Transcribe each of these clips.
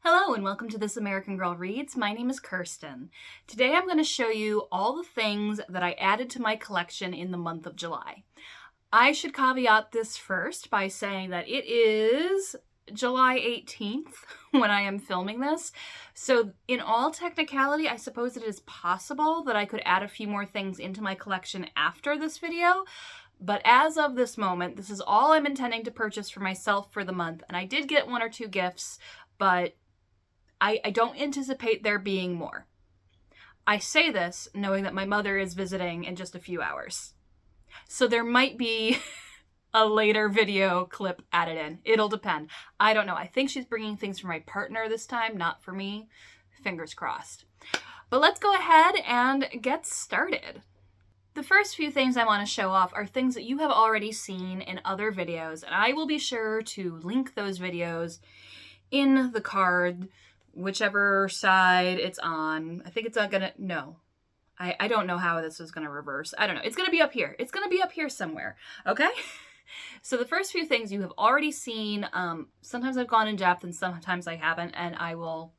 Hello and welcome to This American Girl Reads. My name is Kirsten. Today I'm going to show you all the things that I added to my collection in the month of July. I should caveat this first by saying that it is July 18th when I am filming this. So in all technicality, I suppose it is possible that I could add a few more things into my collection after this video. But as of this moment, this is all I'm intending to purchase for myself for the month. And I did get one or two gifts, but I don't anticipate there being more. I say this knowing that my mother is visiting in just a few hours. So there might be a later video clip added in. It'll depend. I don't know. I think she's bringing things for my partner this time, not for me. Fingers crossed. But let's go ahead and get started. The first few things I want to show off are things that you have already seen in other videos, and I will be sure to link those videos in the card, whichever side it's on. I think it's not gonna, no. I don't know how this is gonna reverse. I don't know. It's gonna be up here. It's gonna be up here somewhere, okay? So the first few things you have already seen. Sometimes I've gone in depth and sometimes I haven't, and I will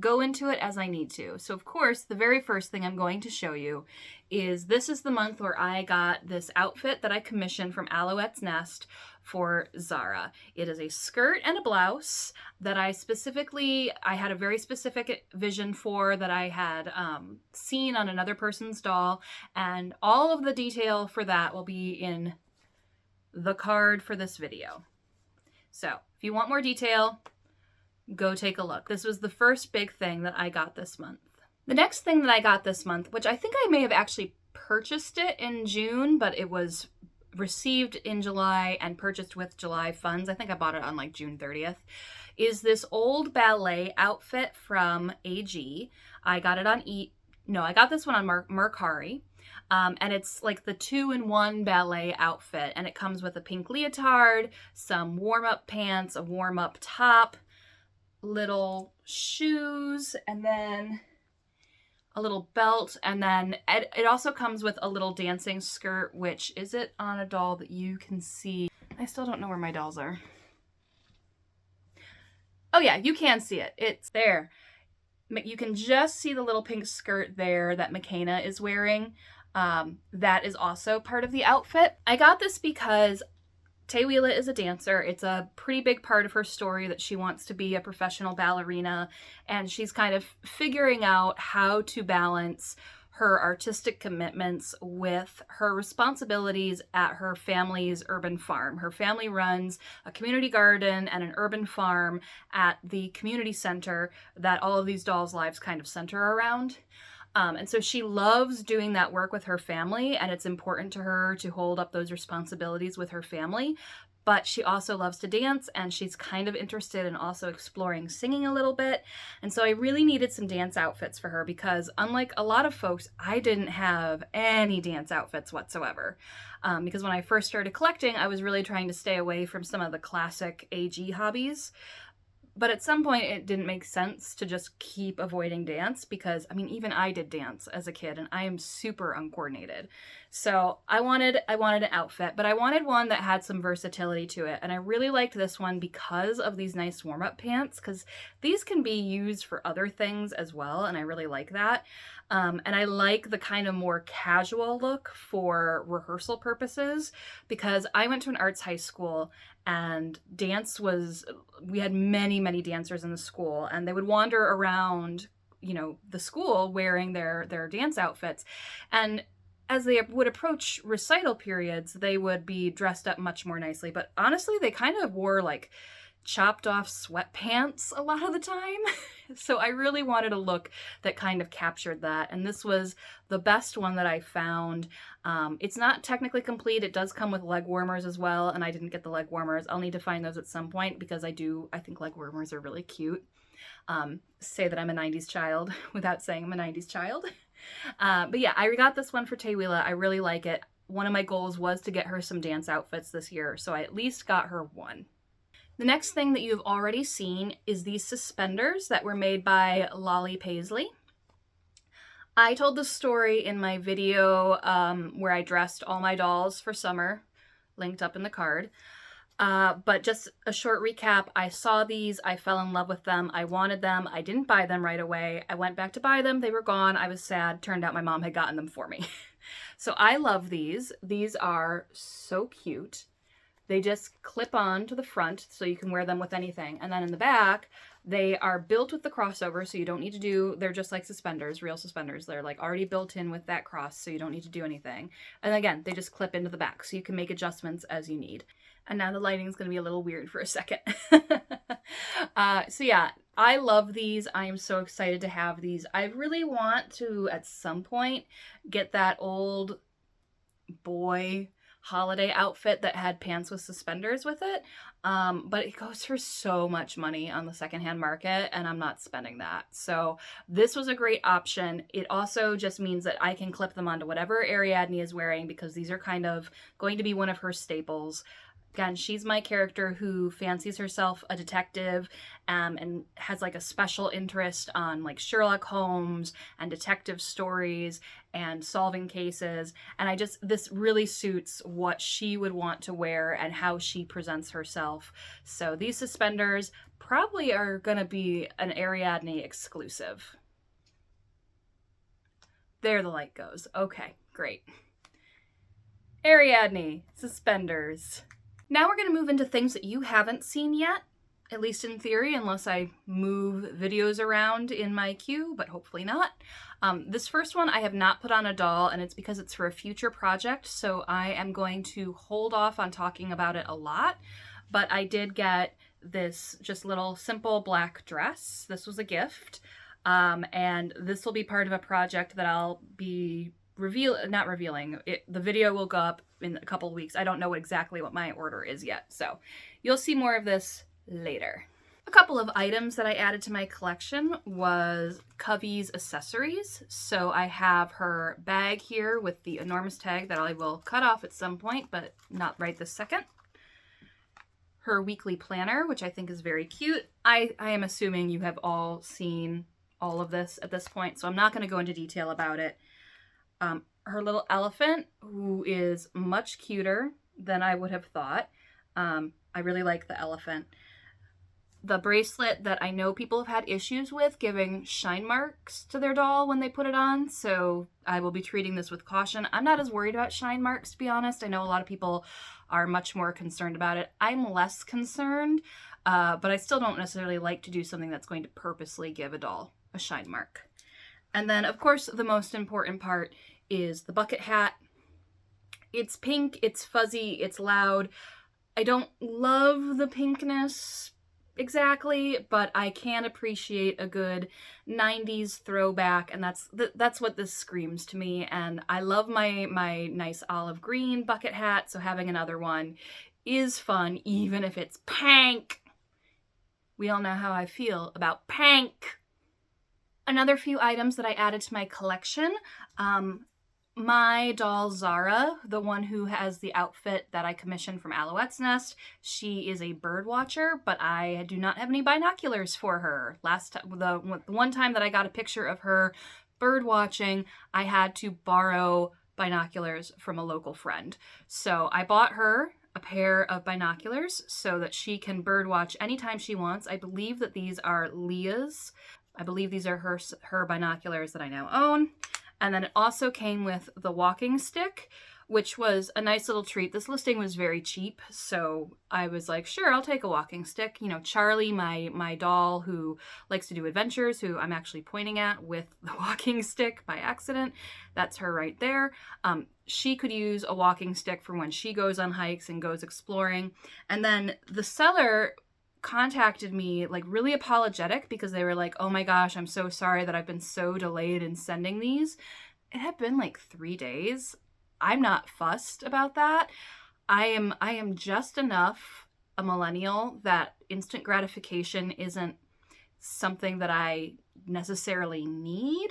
go into it as I need to. So of course, the very first thing I'm going to show you is this is the month where I got this outfit that I commissioned from Alouette's Nest for Zara. It is a skirt and a blouse that I had a very specific vision for that I had seen on another person's doll, and all of the detail for that will be in the card for this video. So if you want more detail, go take a look. This was the first big thing that I got this month. The next thing that I got this month, which I think I may have actually purchased it in June, but it was received in July and purchased with July funds. I think I bought it on like June 30th, is this old ballet outfit from AG. I got it on I got this one on Mercari. And it's like the 2-in-1 ballet outfit, and it comes with a pink leotard, some warm-up pants, a warm-up top, little shoes, and then a little belt, and then it also comes with a little dancing skirt, which is it on a doll that you can see. I still don't know where my dolls are. Oh yeah, you can see it. It's there. You can just see the little pink skirt there that McKenna is wearing. That is also part of the outfit. I got this because Taywila is a dancer. It's a pretty big part of her story that she wants to be a professional ballerina, and she's kind of figuring out how to balance her artistic commitments with her responsibilities at her family's urban farm. Her family runs a community garden and an urban farm at the community center that all of these dolls' lives kind of center around. And so she loves doing that work with her family, and it's important to her to hold up those responsibilities with her family. But she also loves to dance, and she's kind of interested in also exploring singing a little bit. And so I really needed some dance outfits for her because, unlike a lot of folks, I didn't have any dance outfits whatsoever. Because when I first started collecting, I was really trying to stay away from some of the classic AG hobbies. But at some point, it didn't make sense to just keep avoiding dance because, I mean, even I did dance as a kid, and I am super uncoordinated. So I wanted an outfit, but I wanted one that had some versatility to it. And I really liked this one because of these nice warm-up pants, because these can be used for other things as well, and I really like that. And I like the kind of more casual look for rehearsal purposes because I went to an arts high school, and we had many dancers in the school, and they would wander around, the school wearing their dance outfits. And as they would approach recital periods, they would be dressed up much more nicely. But honestly, they kind of wore like chopped off sweatpants a lot of the time. So I really wanted a look that kind of captured that. And this was the best one that I found. It's not technically complete. It does come with leg warmers as well. And I didn't get the leg warmers. I'll need to find those at some point because I think leg warmers are really cute. Say that I'm a 90s child without saying I'm a 90s child. But yeah, I got this one for Taywila. I really like it. One of my goals was to get her some dance outfits this year. So I at least got her one. The next thing that you've already seen is these suspenders that were made by Lolly Paisley. I told the story in my video where I dressed all my dolls for summer, linked up in the card. But just a short recap, I saw these, I fell in love with them, I wanted them, I didn't buy them right away. I went back to buy them, they were gone, I was sad, turned out my mom had gotten them for me. So I love these. These are so cute. They just clip on to the front so you can wear them with anything. And then in the back, they are built with the crossover, so you don't need to do, they're just like suspenders, real suspenders. They're like already built in with that cross, so you don't need to do anything. And again, they just clip into the back, so you can make adjustments as you need. And now the lighting is going to be a little weird for a second. So yeah, I love these. I am so excited to have these. I really want to, at some point, get that old boy holiday outfit that had pants with suspenders with it, but it goes for so much money on the secondhand market, and I'm not spending that. So this was a great option. It also just means that I can clip them onto whatever Ariadne is wearing, because these are kind of going to be one of her staples. Again, she's my character who fancies herself a detective, and has like a special interest on like Sherlock Holmes and detective stories and solving cases. And this really suits what she would want to wear and how she presents herself. So these suspenders probably are going to be an Ariadne exclusive. There the light goes. Okay, great. Ariadne suspenders. Now we're going to move into things that you haven't seen yet, at least in theory, unless I move videos around in my queue, but hopefully not. This first one I have not put on a doll, and it's because it's for a future project, so I am going to hold off on talking about it a lot. But I did get this just little simple black dress. This was a gift, and this will be part of a project that I'll be not revealing. The video will go up in a couple of weeks. I don't know exactly what my order is yet, so you'll see more of this later. A couple of items that I added to my collection was Covey's accessories. So I have her bag here with the enormous tag that I will cut off at some point, but not right this second. Her weekly planner, which I think is very cute. I am assuming you have all seen all of this at this point, so I'm not going to go into detail about it. Her little elephant, who is much cuter than I would have thought. I really like the elephant. The bracelet that I know people have had issues with giving shine marks to their doll when they put it on, so I will be treating this with caution. I'm not as worried about shine marks, to be honest. I know a lot of people are much more concerned about it. I'm less concerned, but I still don't necessarily like to do something that's going to purposely give a doll a shine mark. And then, of course, the most important part is the bucket hat. It's pink, it's fuzzy, it's loud. I don't love the pinkness exactly, but I can appreciate a good 90s throwback, and that's what this screams to me. And I love my nice olive green bucket hat, so having another one is fun, even if it's pink. We all know how I feel about pink. Another few items that I added to my collection. My doll Zara, the one who has the outfit that I commissioned from Alouette's Nest, she is a bird watcher, but I do not have any binoculars for her. The one time that I got a picture of her bird watching, I had to borrow binoculars from a local friend. So I bought her a pair of binoculars so that she can bird watch anytime she wants. I believe that these are Leah's. I believe these are her binoculars that I now own. And then it also came with the walking stick, which was a nice little treat. This listing was very cheap, so I was like, sure, I'll take a walking stick. You know, Charlie, my doll who likes to do adventures, who I'm actually pointing at with the walking stick by accident, that's her right there. She could use a walking stick for when she goes on hikes and goes exploring. And then the seller contacted me like really apologetic because they were like, oh my gosh, I'm so sorry that I've been so delayed in sending these. It had been like 3 days. I'm not fussed about that. I am just enough a millennial that instant gratification isn't something that I necessarily need.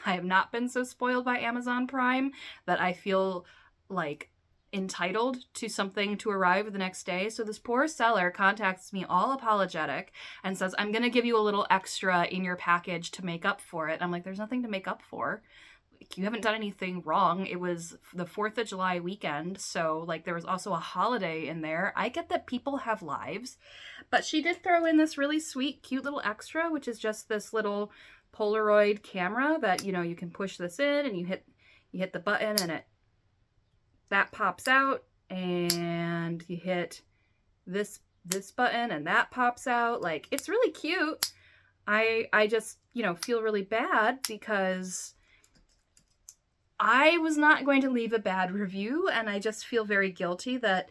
I have not been so spoiled by Amazon Prime that I feel like entitled to something to arrive the next day. So this poor seller contacts me all apologetic and says, I'm going to give you a little extra in your package to make up for it. I'm like, there's nothing to make up for. you haven't done anything wrong. It was the 4th of July weekend, so like there was also a holiday in there. I get that people have lives, but she did throw in this really sweet, cute little extra, which is just this little Polaroid camera that, you know, you can push this in and you hit the button and that pops out, and you hit this button and that pops out. Like, it's really cute. I just, you know, feel really bad because I was not going to leave a bad review, and I just feel very guilty that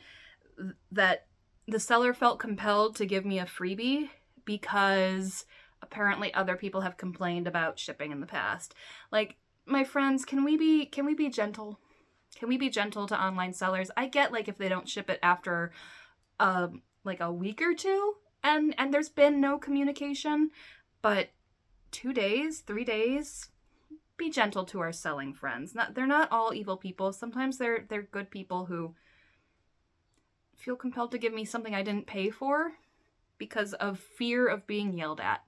the seller felt compelled to give me a freebie because apparently other people have complained about shipping in the past. Like, my friends, can we be gentle? Can we be gentle to online sellers? I get, like, if they don't ship it after like a week or two and there's been no communication, but 2 days, 3 days, be gentle to our selling friends. They're not all evil people. Sometimes they're good people who feel compelled to give me something I didn't pay for because of fear of being yelled at.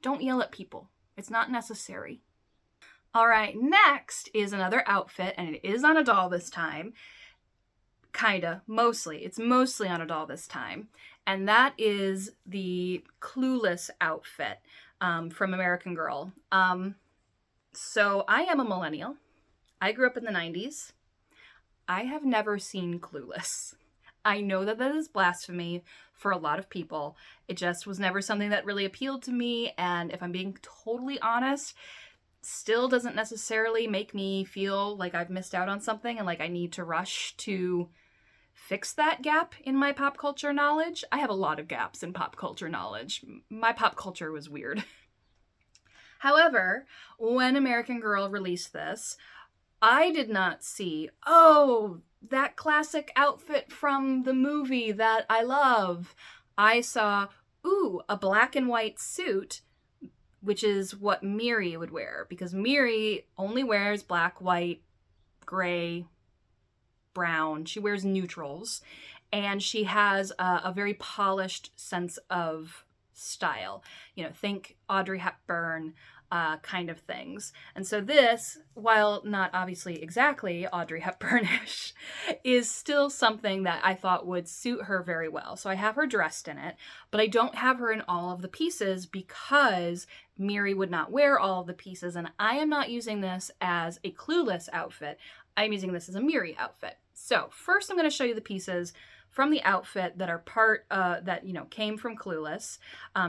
Don't yell at people. It's not necessary. All right, next is another outfit, and it is on a doll this time. Kinda, mostly. It's mostly on a doll this time. And that is the Clueless outfit from American Girl. So I am a millennial. I grew up in the 90s. I have never seen Clueless. I know that is blasphemy for a lot of people. It just was never something that really appealed to me, and if I'm being totally honest, still doesn't necessarily make me feel like I've missed out on something and like I need to rush to fix that gap in my pop culture knowledge. I have a lot of gaps in pop culture knowledge. My pop culture was weird. However, when American Girl released this, I did not see, oh, that classic outfit from the movie that I love. I saw, ooh, a black and white suit, which is what Miri would wear, because Miri only wears black, white, gray, brown. She wears neutrals, and she has a very polished sense of style. You know, think Audrey Hepburn kind of things. And so this, while not obviously exactly Audrey Hepburnish, is still something that I thought would suit her very well. So I have her dressed in it, but I don't have her in all of the pieces because Miri would not wear all of the pieces, and I am not using this as a Clueless outfit. I'm using this as a Miri outfit. So first I'm going to show you the pieces from the outfit that are part, that, you know, came from Clueless.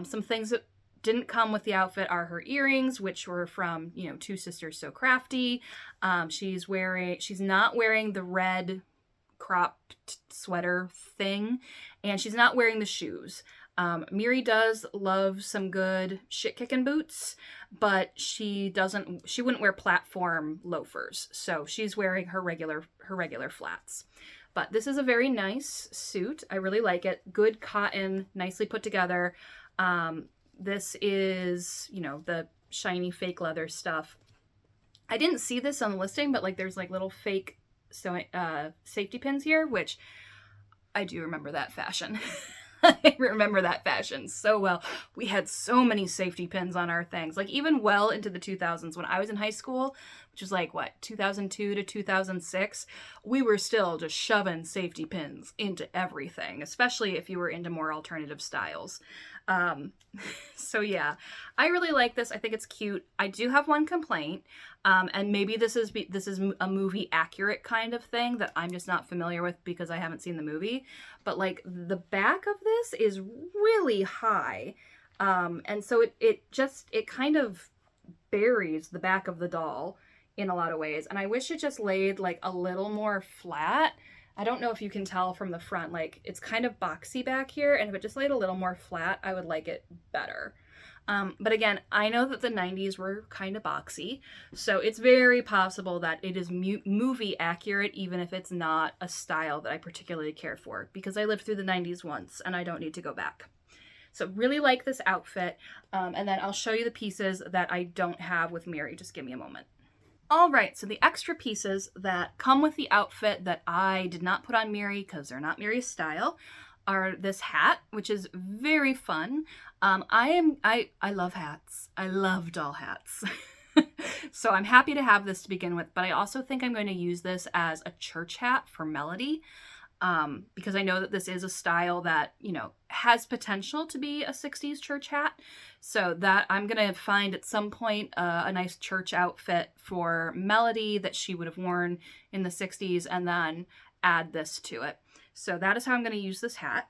Some things that didn't come with the outfit are her earrings, which were from, you know, Two Sisters So Crafty. She's not wearing the red cropped sweater thing, and she's not wearing the shoes. Miri does love some good shit-kicking boots, but she wouldn't wear platform loafers, so she's wearing her regular flats. But this is a very nice suit. I really like it. Good cotton, nicely put together. This is, you know, the shiny fake leather stuff. I didn't see this on the listing, but like there's like little fake safety pins here, which I do remember that fashion. I remember that fashion so well. We had so many safety pins on our things, like even well into the 2000s when I was in high school, which was like, what, 2002 to 2006, we were still just shoving safety pins into everything, especially if you were into more alternative styles. So yeah, I really like this. I think it's cute. I do have one complaint, and maybe this is a movie accurate kind of thing that I'm just not familiar with because I haven't seen the movie, but like the back of this is really high, and so it kind of buries the back of the doll in a lot of ways, and I wish it just laid like a little more flat. I don't know if you can tell from the front, like it's kind of boxy back here, and if it just laid a little more flat, I would like it better. But again, I know that the 90s were kind of boxy, so it's very possible that it is movie accurate, even if it's not a style that I particularly care for, because I lived through the 90s once and I don't need to go back. So really like this outfit, and then I'll show you the pieces that I don't have with Miri. Just give me a moment. All right, so the extra pieces that come with the outfit that I did not put on Miri because they're not Miri's style are this hat, which is very fun. I love hats. I love doll hats. So I'm happy to have this to begin with, but I also think I'm going to use this as a church hat for Melody. Because I know that this is a style that, you know, has potential to be a 60s church hat. So that I'm going to find at some point a nice church outfit for Melody that she would have worn in the 60s and then add this to it. So that is how I'm going to use this hat.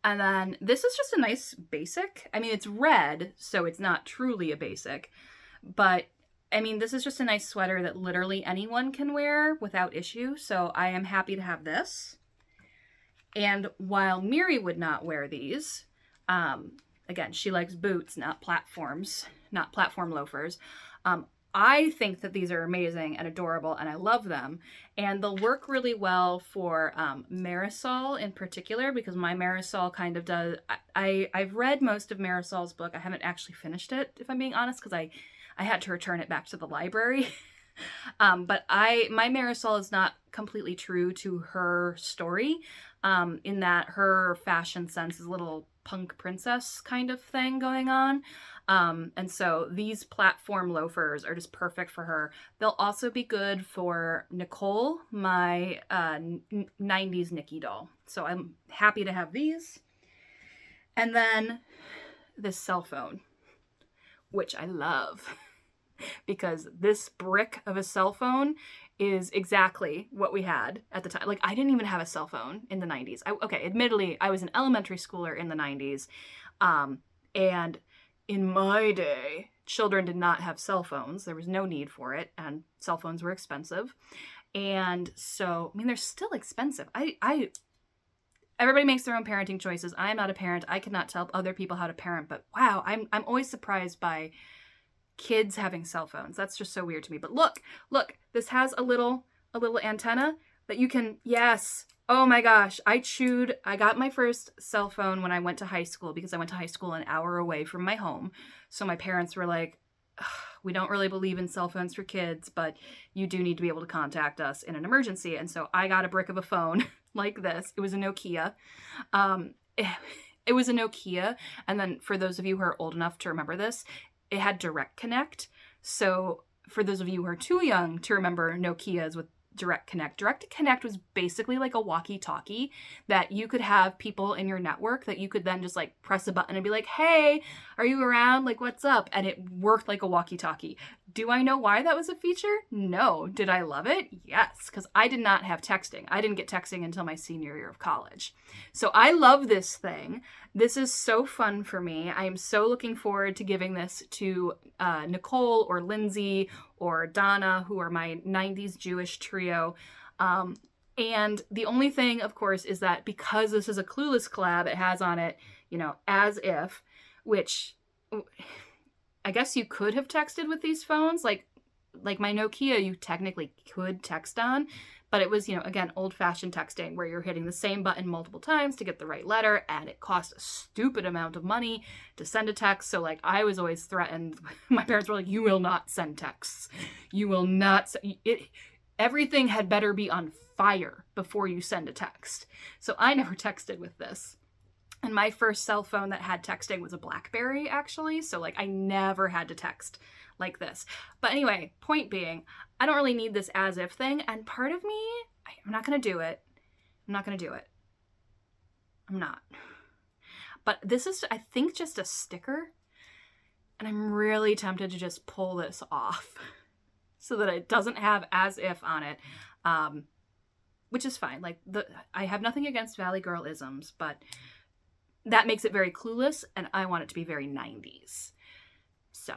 And then this is just a nice basic. I mean, it's red, so it's not truly a basic, but I mean, this is just a nice sweater that literally anyone can wear without issue, so I am happy to have this. And while Miri would not wear these, again, she likes boots, not platforms, not platform loafers. I think that these are amazing and adorable, and I love them. And they'll work really well for Marisol in particular, because my Marisol kind of does... I've read most of Marisol's book. I haven't actually finished it, if I'm being honest, because I had to return it back to the library. But my Marisol is not completely true to her story, in that her fashion sense is a little punk princess kind of thing going on. And so these platform loafers are just perfect for her. They'll also be good for Nicole, my 90s Nikki doll. So I'm happy to have these. And then this cell phone, which I love, because this brick of a cell phone is exactly what we had at the time. Like, I didn't even have a cell phone in the 90s. Okay, admittedly, I was an elementary schooler in the 90s. And in my day, children did not have cell phones. There was no need for it, and cell phones were expensive. And so, I mean, they're still expensive. Everybody makes their own parenting choices. I am not a parent. I cannot tell other people how to parent, but wow, I'm always surprised by kids having cell phones. That's just so weird to me. But look, this has a little antenna that you can, yes. Oh my gosh, I got my first cell phone when I went to high school, because I went to high school an hour away from my home. So my parents were like, we don't really believe in cell phones for kids, but you do need to be able to contact us in an emergency. And so I got a brick of a phone like this. It was a Nokia. It was a Nokia. And then for those of you who are old enough to remember this, it had direct connect. So for those of you who are too young to remember Nokias with direct connect was basically like a walkie-talkie that you could have people in your network that you could then just like press a button and be like, hey, are you around? Like, what's up? And it worked like a walkie-talkie. Do I know why that was a feature? No. Did I love it? Yes, because I did not have texting. I didn't get texting until my senior year of college. So I love this thing. This is so fun for me. I am so looking forward to giving this to Nicole or Lindsay or Donna, who are my 90s Jewish trio. And the only thing, of course, is that because this is a Clueless collab, it has on it, you know, as if, which I guess you could have texted with these phones. Like my Nokia, you technically could text on, but it was, you know, again, old-fashioned texting where you're hitting the same button multiple times to get the right letter, and it cost a stupid amount of money to send a text. So, like, I was always threatened. My parents were like, you will not send texts. You will not everything had better be on fire before you send a text. So I never texted with this. And my first cell phone that had texting was a BlackBerry, actually. So, like, I never had to text like this. But anyway, point being, I don't really need this as if thing. And part of me, I'm not going to do it. I'm not. But this is, I think, just a sticker. And I'm really tempted to just pull this off so that it doesn't have as if on it. Which is fine. Like, I have nothing against Valley Girl isms, but that makes it very Clueless, and I want it to be very 90s. So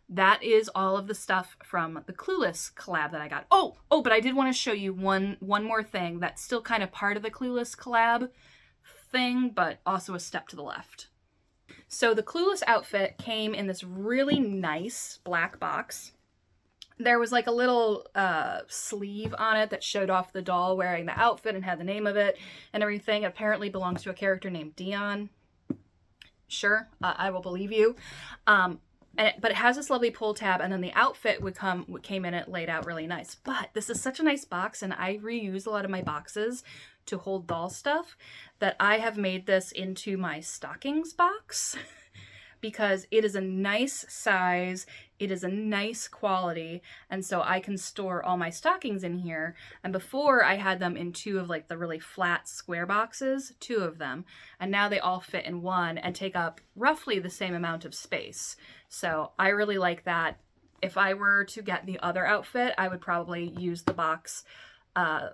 that is all of the stuff from the Clueless collab that I got. Oh, but I did want to show you one more thing that's still kind of part of the Clueless collab thing, but also a step to the left. So the Clueless outfit came in this really nice black box. There was like a little sleeve on it that showed off the doll wearing the outfit and had the name of it and everything. It apparently belongs to a character named Dion. Sure, I will believe you. But it has this lovely pull tab, and then the outfit came in it laid out really nice. But this is such a nice box, and I reuse a lot of my boxes to hold doll stuff, that I have made this into my stockings box. because it is a nice size, it is a nice quality, and so I can store all my stockings in here. And before I had them in two of like the really flat square boxes, two of them, and now they all fit in one and take up roughly the same amount of space. So I really like that. If I were to get the other outfit, I would probably use the box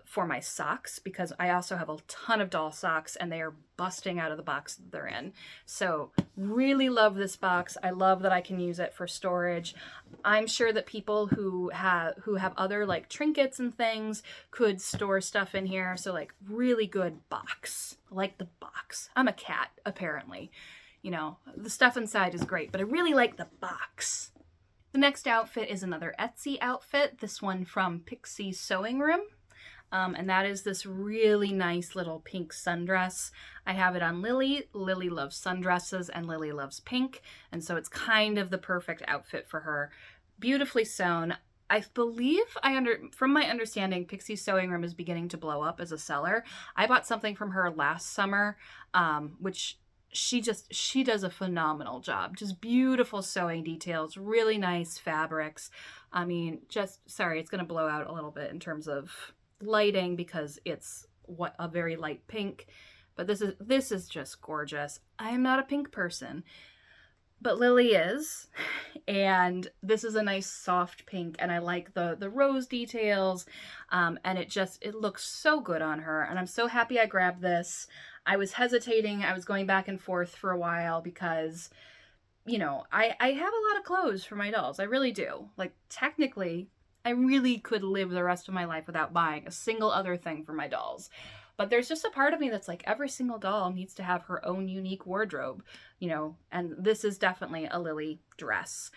for my socks, because I also have a ton of doll socks and they are busting out of the box that they're in. So really love this box. I love that I can use it for storage. I'm sure that people who have other like trinkets and things could store stuff in here. So like really good box. I like the box. I'm a cat, apparently. You know, the stuff inside is great, but I really like the box. The next outfit is another Etsy outfit, this one from Pixie's Sewing Room. And that is this really nice little pink sundress. I have it on Lily. Lily loves sundresses and Lily loves pink. And so it's kind of the perfect outfit for her. Beautifully sewn. I believe from my understanding, Pixie's Sewing Room is beginning to blow up as a seller. I bought something from her last summer, which she does a phenomenal job. Just beautiful sewing details, really nice fabrics. I mean, sorry, it's going to blow out a little bit in terms of lighting because it's a very light pink, but this is just gorgeous. I am not a pink person, but Lily is, and this is a nice soft pink, and I like the rose details, and it looks so good on her, and I'm so happy I grabbed this. I was hesitating, I was going back and forth for a while because, you know, I have a lot of clothes for my dolls. I really do. Like, technically, I really could live the rest of my life without buying a single other thing for my dolls. But there's just a part of me that's like, every single doll needs to have her own unique wardrobe, you know, and this is definitely a Lily dress.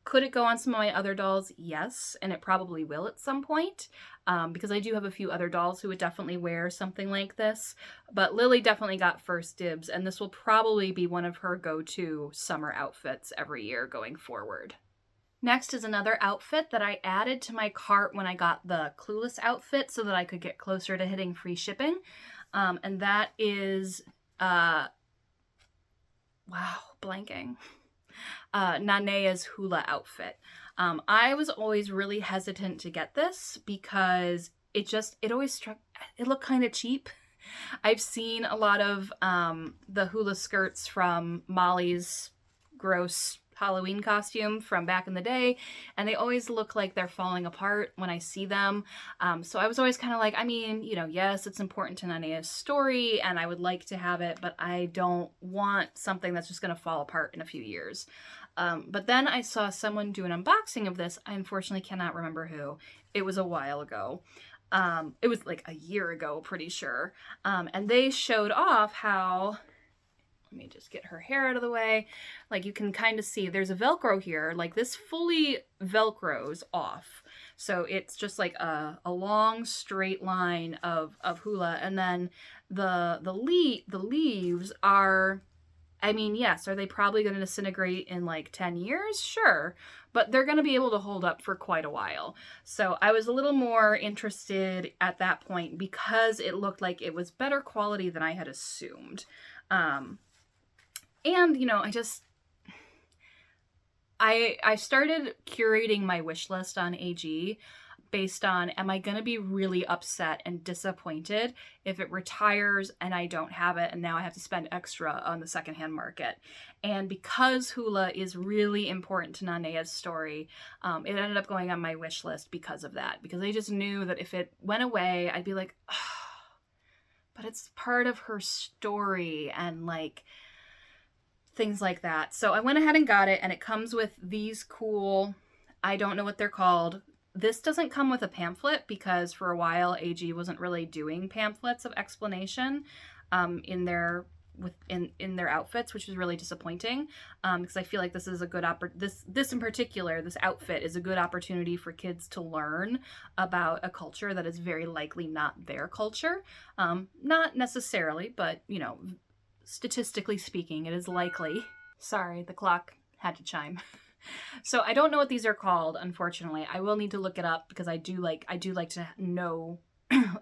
Could it go on some of my other dolls? Yes, and it probably will at some point, because I do have a few other dolls who would definitely wear something like this. But Lily definitely got first dibs, and this will probably be one of her go-to summer outfits every year going forward. Next is another outfit that I added to my cart when I got the Clueless outfit so that I could get closer to hitting free shipping. And that is, wow, blanking. Nanea's hula outfit. I was always really hesitant to get this because it looked kind of cheap. I've seen a lot of the hula skirts from Molly's gross Halloween costume from back in the day, and they always look like they're falling apart when I see them. So I was always kind of like, I mean, you know, yes, it's important to Nanea's story and I would like to have it, but I don't want something that's just going to fall apart in a few years. But then I saw someone do an unboxing of this. I unfortunately cannot remember who. It was a while ago. It was like a year ago, pretty sure. And they showed off how, let me just get her hair out of the way. Like, you can kind of see there's a Velcro here. Like, this fully Velcros off. So it's just like a long straight line of hula. And then the leaves are, I mean, yes, are they probably going to disintegrate in like 10 years? Sure. But they're going to be able to hold up for quite a while. So I was a little more interested at that point because it looked like it was better quality than I had assumed. And, you know, I started curating my wish list on AG based on, am I going to be really upset and disappointed if it retires and I don't have it and now I have to spend extra on the secondhand market? And because hula is really important to Nanea's story, it ended up going on my wish list because of that. Because I just knew that if it went away, I'd be like, oh, but it's part of her story and like things like that. So I went ahead and got it, and it comes with these cool, I don't know what they're called. This doesn't come with a pamphlet because for a while AG wasn't really doing pamphlets of explanation in their outfits, which was really disappointing because I feel like this is a good this in particular, this outfit is a good opportunity for kids to learn about a culture that is very likely not their culture. Not necessarily, but you know, statistically speaking, it is likely. Sorry, the clock had to chime. So I don't know what these are called, unfortunately. I will need to look it up because I do like to know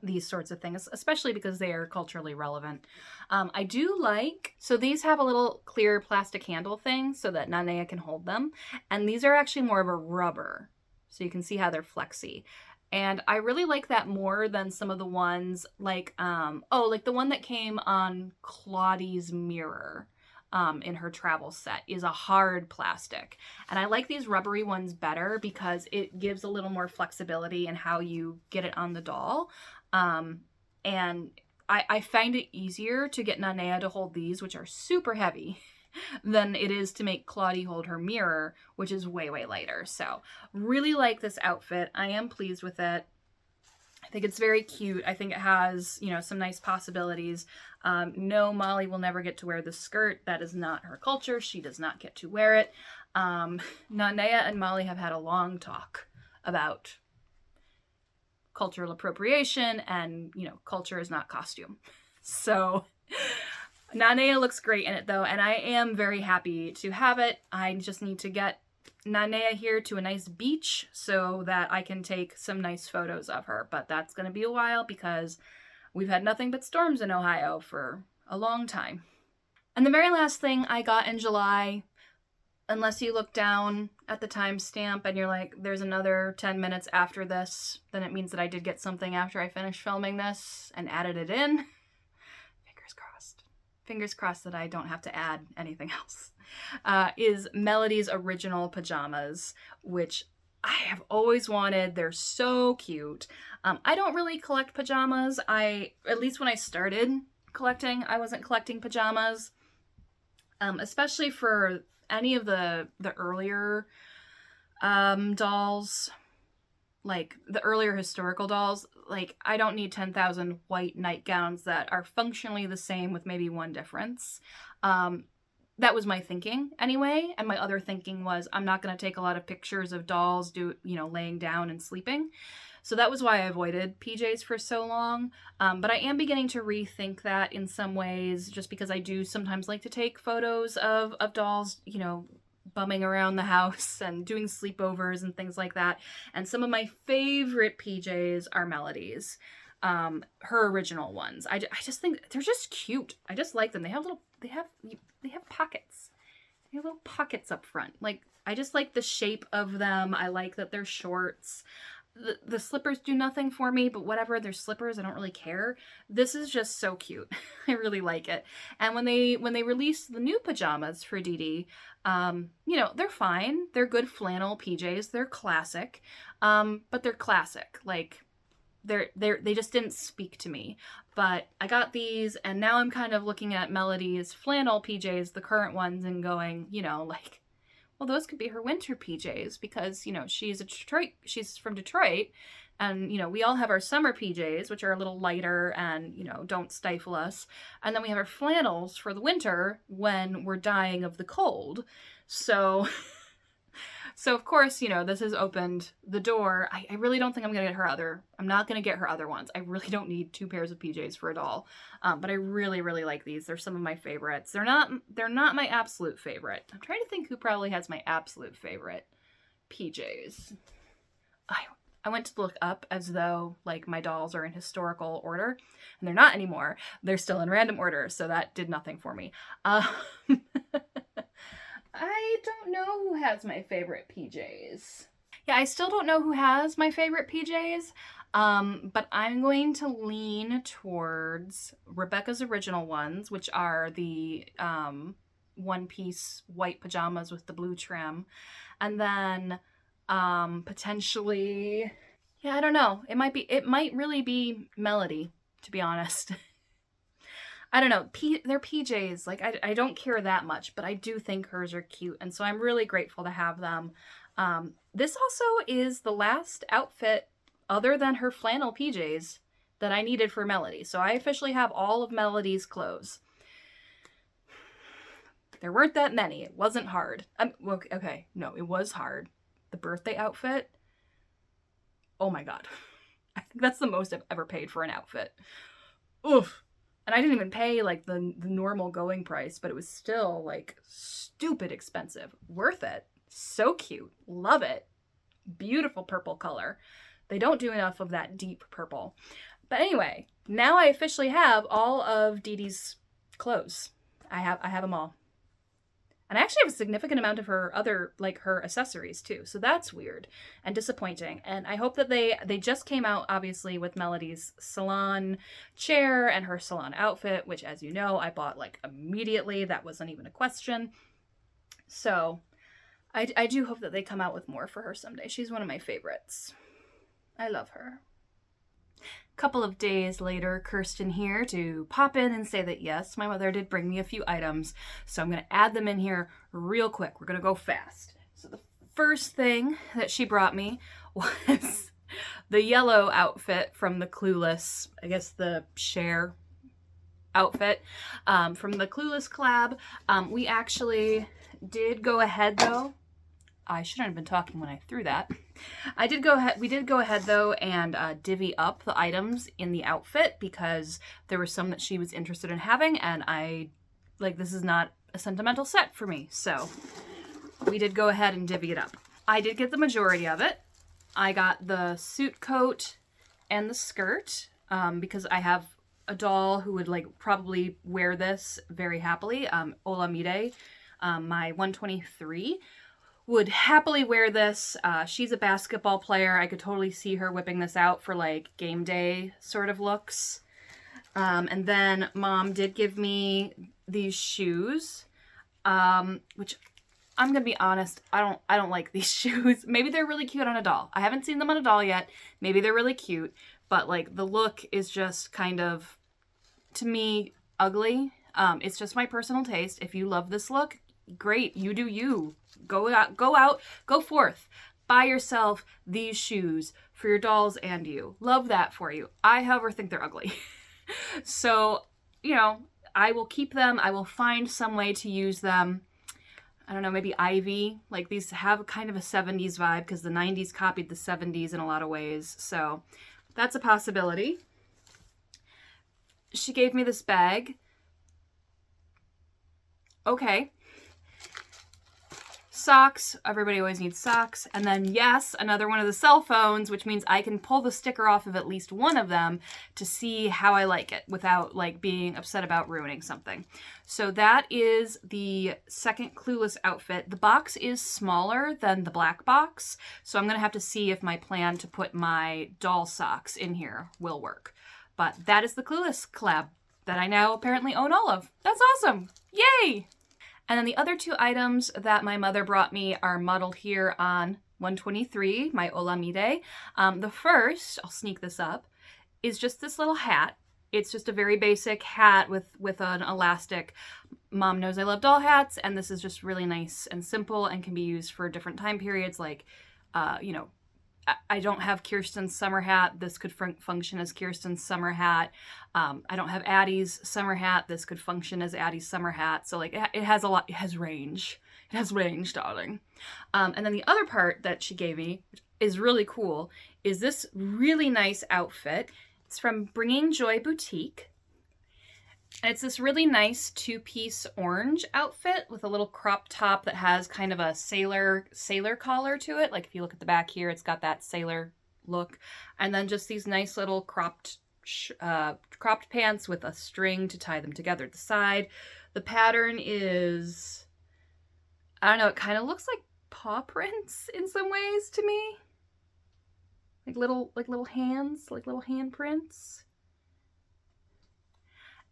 these sorts of things, especially because they are culturally relevant. I do like, so these have a little clear plastic handle thing so that Nanea can hold them. And these are actually more of a rubber. So you can see how they're flexy. And I really like that more than some of the ones like, like the one that came on Claudie's mirror. In her travel set is a hard plastic. And I like these rubbery ones better because it gives a little more flexibility in how you get it on the doll. And I find it easier to get Nanea to hold these, which are super heavy, than it is to make Claudie hold her mirror, which is way, way lighter. So really like this outfit. I am pleased with it. I think it's very cute. I think it has, you know, some nice possibilities. No, Molly will never get to wear the skirt. That is not her culture. She does not get to wear it. Nanea and Molly have had a long talk about cultural appropriation and, you know, culture is not costume. So Nanea looks great in it though, and I am very happy to have it. I just need to get Nanea here to a nice beach so that I can take some nice photos of her, but that's going to be a while because we've had nothing but storms in Ohio for a long time. And the very last thing I got in July, unless you look down at the timestamp and you're like, there's another 10 minutes after this, then it means that I did get something after I finished filming this and added it in. Fingers crossed. Fingers crossed that I don't have to add anything else. Is Melody's original pajamas, which I have always wanted. They're so cute. I don't really collect pajamas. At least when I started collecting, I wasn't collecting pajamas. Especially for any of the earlier dolls, like the earlier historical dolls. Like, I don't need 10,000 white nightgowns that are functionally the same with maybe one difference. That was my thinking anyway, and my other thinking was I'm not going to take a lot of pictures of dolls laying down and sleeping. So that was why I avoided PJs for so long. But I am beginning to rethink that in some ways, just because I do sometimes like to take photos of dolls, bumming around the house and doing sleepovers and things like that. And some of my favorite PJs are Melody's, her original ones. I just think they're just cute. I just like them. They have pockets. They have little pockets up front. Like, I just like the shape of them. I like that they're shorts. The slippers do nothing for me, but whatever, they're slippers, I don't really care. This is just so cute. I really like it. And when they released the new pajamas for Dee Dee, they're fine. They're good flannel PJs. They're classic. But they're classic. Like, they just didn't speak to me. But I got these, and now I'm kind of looking at Melody's flannel PJs, the current ones, and going, well, those could be her winter PJs because, she's from Detroit, and, we all have our summer PJs, which are a little lighter and, don't stifle us. And then we have our flannels for the winter when we're dying of the cold. So of course, this has opened the door. I really don't think I'm going to get I'm not going to get her other ones. I really don't need 2 pairs of PJs for a doll. But I really, really like these. They're some of my favorites. They're not my absolute favorite. I'm trying to think who probably has my absolute favorite PJs. I went to look up as though, like, my dolls are in historical order, and they're not anymore. They're still in random order, so that did nothing for me. I don't know who has my favorite PJs. Yeah, I still don't know who has my favorite PJs, but I'm going to lean towards Rebecca's original ones, which are the one-piece white pajamas with the blue trim, and then potentially, I don't know. It might really be Melody, to be honest. I don't know, they're PJs, like, I don't care that much, but I do think hers are cute, and so I'm really grateful to have them. This also is the last outfit, other than her flannel PJs, that I needed for Melody, so I officially have all of Melody's clothes. There weren't that many, it wasn't hard. Okay, no, it was hard. The birthday outfit, oh my god. I think that's the most I've ever paid for an outfit. Oof. And I didn't even pay, like, the normal going price, but it was still, like, stupid expensive. Worth it. So cute. Love it. Beautiful purple color. They don't do enough of that deep purple. But anyway, now I officially have all of Dee Dee's clothes. I have them all. And I actually have a significant amount of her other, like, her accessories too. So that's weird and disappointing. And I hope that they just came out, obviously, with Melody's salon chair and her salon outfit, which, as you know, I bought, like, immediately. That wasn't even a question. So I do hope that they come out with more for her someday. She's one of my favorites. I love her. Couple of days later, Kirsten here to pop in and say that yes, my mother did bring me a few items, so I'm going to add them in here real quick. We're going to go fast. So the first thing that she brought me was the yellow outfit from the Clueless, I guess the Cher outfit from the Clueless collab. We actually did go ahead though. I shouldn't have been talking when I threw that. We did go ahead though and divvy up the items in the outfit because there were some that she was interested in having, and this is not a sentimental set for me. So we did go ahead and divvy it up. I did get the majority of it. I got the suit coat and the skirt because I have a doll who would probably wear this very happily. Olamide, my 123. Would happily wear this. She's a basketball player. I could totally see her whipping this out for game day sort of looks. And then Mom did give me these shoes, which I'm gonna be honest, I don't like these shoes. Maybe they're really cute on a doll. I haven't seen them on a doll yet. Maybe they're really cute, but the look is just kind of, to me, ugly. It's just my personal taste. If you love this look, great, you do you. Go forth. Buy yourself these shoes for your dolls and you. Love that for you. I, however, think they're ugly. So, I will keep them. I will find some way to use them. I don't know, maybe Ivy. These have kind of a 70s vibe because the 90s copied the 70s in a lot of ways. So that's a possibility. She gave me this bag. Okay. Socks. Everybody always needs socks. And then, yes, another one of the cell phones, which means I can pull the sticker off of at least one of them to see how I like it without being upset about ruining something. So that is the second Clueless outfit. The box is smaller than the black box, so I'm going to have to see if my plan to put my doll socks in here will work. But that is the Clueless collab that I now apparently own all of. That's awesome. Yay! And then the other two items that my mother brought me are modeled here on 123, my Olamide. The first, I'll sneak this up, is just this little hat. It's just a very basic hat with an elastic. Mom knows I love doll hats, and this is just really nice and simple and can be used for different time periods. I don't have Kirsten's summer hat. This could function as Kirsten's summer hat. I don't have Addie's summer hat. This could function as Addie's summer hat. So it has a lot. It has range. It has range, darling. And then the other part that she gave me, which is really cool, is this really nice outfit. It's from Bringing Joy Boutique. And it's this really nice two-piece orange outfit with a little crop top that has kind of a sailor collar to it. If you look at the back here, it's got that sailor look. And then just these nice little cropped pants with a string to tie them together at the side. The pattern is, I don't know, it kind of looks like paw prints in some ways to me. Little hands, little hand prints.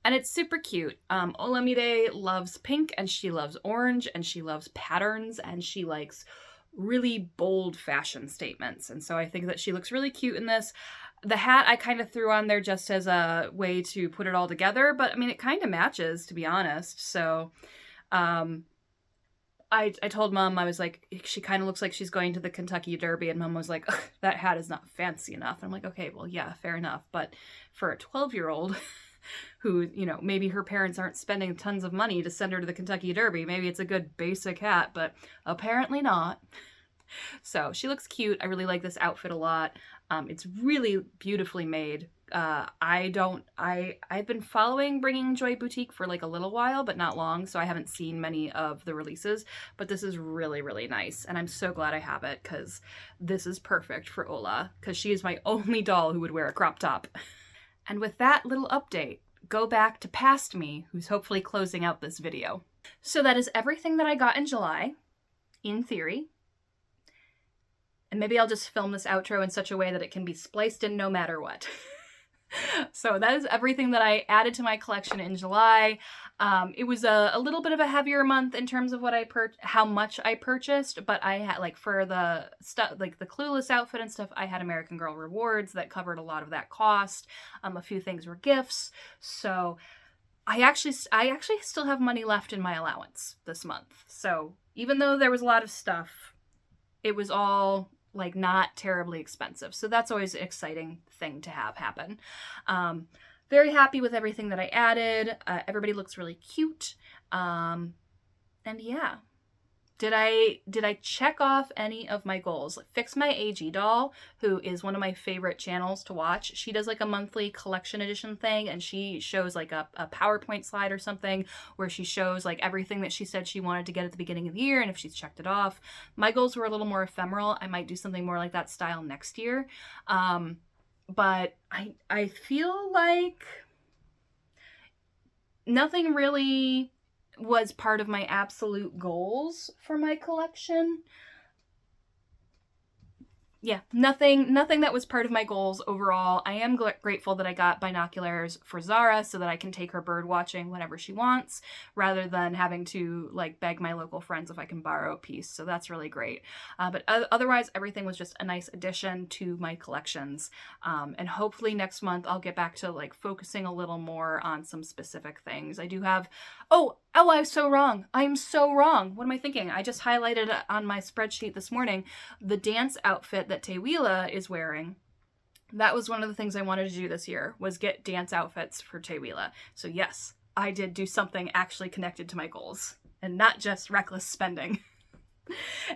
And it's super cute. Olamide loves pink, and she loves orange, and she loves patterns, and she likes really bold fashion statements. And so I think that she looks really cute in this. The hat I kind of threw on there just as a way to put it all together, but I mean, it kind of matches, to be honest. So I told Mom, I was like, she kind of looks like she's going to the Kentucky Derby, and Mom was like, that hat is not fancy enough. And I'm like, okay, well, yeah, fair enough. But for a 12-year-old... who, maybe her parents aren't spending tons of money to send her to the Kentucky Derby. Maybe it's a good basic hat, but apparently not. So she looks cute. I really like this outfit a lot. It's really beautifully made. I've been following Bringing Joy Boutique for a little while, but not long, so I haven't seen many of the releases, but this is really, really nice, and I'm so glad I have it, because this is perfect for Ola, because she is my only doll who would wear a crop top. And with that little update, go back to past me, who's hopefully closing out this video. So that is everything that I got in July, in theory. And maybe I'll just film this outro in such a way that it can be spliced in no matter what. So that is everything that I added to my collection in July. It was a little bit of a heavier month in terms of what how much I purchased, but I had, like, for the stuff, like the Clueless outfit and stuff, I had American Girl rewards that covered a lot of that cost. A few things were gifts. So I actually still have money left in my allowance this month. So even though there was a lot of stuff, it was all like not terribly expensive. So that's always an exciting thing to have happen. Very happy with everything that I added. Everybody looks really cute. And yeah. Did I check off any of my goals? Fix My AG Doll, who is one of my favorite channels to watch. She does like a monthly collection edition thing, and she shows like a PowerPoint slide or something where she shows like everything that she said she wanted to get at the beginning of the year and if she's checked it off. My goals were a little more ephemeral. I might do something more like that style next year. But I feel like nothing really was part of my absolute goals for my collection. Yeah, nothing that was part of my goals overall. I am grateful that I got binoculars for Zara so that I can take her bird watching whenever she wants, rather than having to like beg my local friends if I can borrow a piece. So that's really great. But otherwise, everything was just a nice addition to my collections. And hopefully next month I'll get back to like focusing a little more on some specific things. I do have, oh, I'm so wrong. I'm so wrong. What am I thinking? I just highlighted on my spreadsheet this morning the dance outfit that Tewila is wearing. That was one of the things I wanted to do this year, was get dance outfits for Tewila. So yes, I did do something actually connected to my goals and not just reckless spending.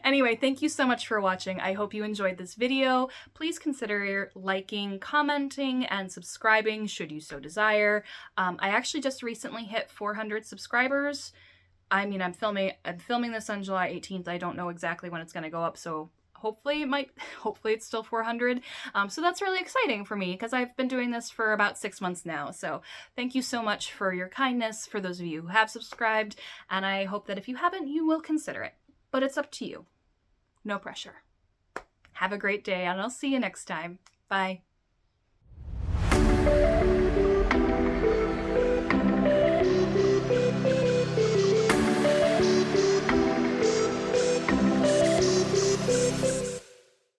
Anyway, thank you so much for watching. I hope you enjoyed this video. Please consider liking, commenting, and subscribing should you so desire. I actually just recently hit 400 subscribers. I mean, I'm filming this on July 18th. I don't know exactly when it's going to go up, so hopefully it's still 400. So that's really exciting for me because I've been doing this for about 6 months now. So thank you so much for your kindness, for those of you who have subscribed, and I hope that if you haven't, you will consider it. But it's up to you. No pressure. Have a great day, and I'll see you next time. Bye.